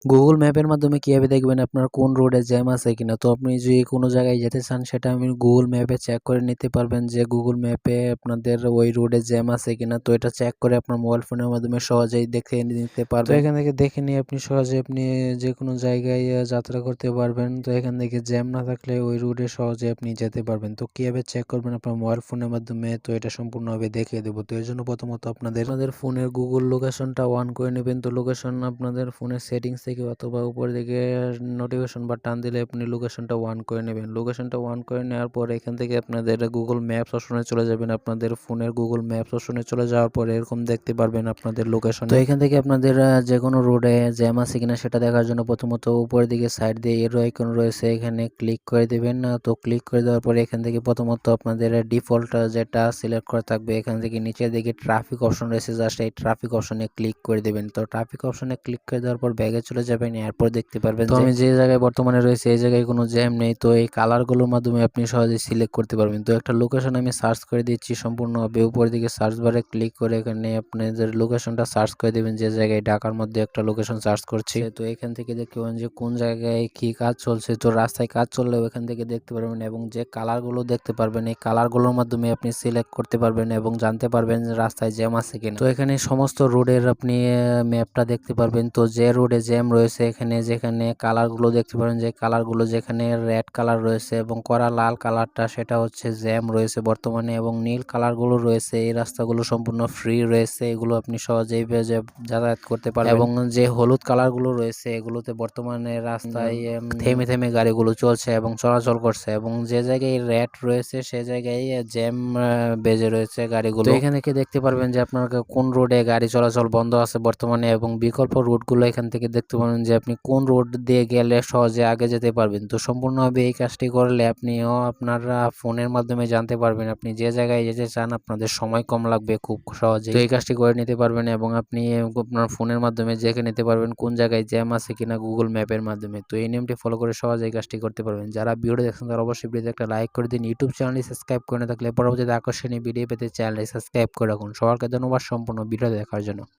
Google ম্যাপের মাধ্যমে কিভাবে দেখবেন আপনার কোন রোডে জ্যাম আছে কিনা? তো আপনি যদি কোনো জায়গায় যেতে চান সেটা আমি গুগল ম্যাপে চেক করে নিতে পারবেন যে গুগল ম্যাপে আপনাদের ওই রোডে জ্যাম আছে কিনা। তো এটা চেক করে আপনার মোবাইল ফোনের মাধ্যমে সহজেই দেখে নিতে পারবেন। তো এখান থেকে দেখে নিয়ে আপনি সহজে যেকোনো জায়গায় যাত্রা করতে পারবেন। তো এখান থেকে জ্যাম না থাকলে ওই রোডে সহজে আপনি যেতে পারবেন। তো কিভাবে চেক করবেন আপনার মোবাইল ফোনের মাধ্যমে, তো এটা সম্পূর্ণভাবে দেখিয়ে দেব। তো এর জন্য প্রথমত আপনাদের ফোনের গুগল লোকেশনটা অন করে নেবেন। তো লোকেশন আপনাদের ফোনের সেটিংস থেকে অথবা উপরের দিকে নোটিফিকেশন বা টান দিলে আপনি লোকেশনটা অন করে নেবেন। লোকেশনটা অন করে নেওয়ার পর এখান থেকে আপনাদের গুগল ম্যাপস অপশনে চলে যাবেন। আপনাদের ফোনের গুগল ম্যাপস অপশনে চলে যাওয়ার পরে এরকম দেখতে পারবেন আপনাদের লোকেশন। তো এখান থেকে আপনাদের যেকোনো রোডে জ্যাম আছে কিনা সেটা দেখার জন্য প্রথমত উপরের দিকে সাইড দিয়ে এরো আইকন রয়েছে, এখানে ক্লিক করে দিবেন। তো ক্লিক করে দেওয়ার পরে এখান থেকে প্রথমত আপনাদের ডিফল্ট যেটা সিলেক্ট করা থাকবে, এখান থেকে নিচের দিকে ট্রাফিক অপশন রয়েছে, জাস্ট এই ট্রাফিক অপশনে ক্লিক করে দিবেন। তো ট্রাফিক অপশনে ক্লিক করে দেওয়ার পর ব্যাগে চলে যাবেন। এরপর দেখতে পারবেন তো আমি যে জায়গায় বর্তমানে রয়েছে এই জায়গায় কোনো জ্যাম নেই। তো এই কালারগুলোর মাধ্যমে আপনি সহজেই সিলেক্ট করতে পারবেন। তো একটা লোকেশন আমি সার্চ করে দিচ্ছি সম্পূর্ণভাবে। উপরের দিকে সার্চ বারে ক্লিক করে এখানে আপনাদের লোকেশনটা সার্চ করে দিবেন, যে জায়গায় ঢাকার মধ্যে একটা লোকেশন সার্চ করছি। তো এখান থেকে দেখতে পাবেন যে কোন জায়গায় কি কাজ চলছে। তো রাস্তায় কাজ চললেও এখান থেকে দেখতে পারবেন এবং যে কালারগুলো দেখতে পারবেন এই কালারগুলোর মাধ্যমে আপনি সিলেক্ট করতে পারবেন এবং জানতে পারবেন যে রাস্তায় জ্যাম আছে কিনা। তো এখানে সমস্ত রোডের আপনি ম্যাপটা দেখতে পারবেন। তো যে রোডে জ্যাম রয়েছে এখানে যেখানে কালারগুলো দেখতে পারেন, যে কালারগুলো যেখানে রেড কালার রয়েছে এবং কড়া লাল কালারটা সেটা হচ্ছে জ্যাম রয়েছে বর্তমানে, এবং নীল কালারগুলো রয়েছে এই রাস্তাগুলো সম্পূর্ণ ফ্রি রয়েছে, এগুলো আপনি সহজেই যাতায়াত করতে পারবেন। এবং যে হলুদ কালারগুলো রয়েছে এগুলোতে বর্তমানে রাস্তায় থেমে থেমে গাড়িগুলো চলছে এবং চলাচল করছে, এবং যে জায়গায় রেড রয়েছে সে জায়গায় জ্যাম বেজে রয়েছে গাড়িগুলো। তো এখান থেকে দেখতে পারবেন যে আপনার কোন রোডে গাড়ি চলাচল বন্ধ আছে বর্তমানে, এবং বিকল্প রুটগুলো এখান থেকে দেখতে পারবেন যে আপনি কোন রোড দিয়ে গেলে সহজে আগে যেতে পারবেন। তো সম্পূর্ণভাবে এই কাজটি করলে আপনিও আপনার ফোনের মাধ্যমে জানতে পারবেন আপনি যে জায়গায় যেতে চান, আপনাদের সময় কম লাগবে খুব সহজে। তো এই কাজটি করে নিতে পারবেন এবং আপনি আপনার ফোনের মাধ্যমে দেখে নিতে পারবেন কোন জায়গায় জ্যাম আছে কিনা গুগল ম্যাপের মাধ্যমে। তো এই নিয়মটি ফলো করে সহজে এই কাজটি করতে পারবেন। যারা ভিডিওটি দেখছেন তারা অবশ্যই ভিডিওতে একটা লাইক করে দিন। ইউটিউব চ্যানেলটি সাবস্ক্রাইব করে না থাকলে পরবর্তীতে আকর্ষণীয় ভিডিও পেতে চ্যানেলটি সাবস্ক্রাইব করে রাখুন। সবাইকে ধন্যবাদ সম্পূর্ণ ভিডিও দেখার জন্য।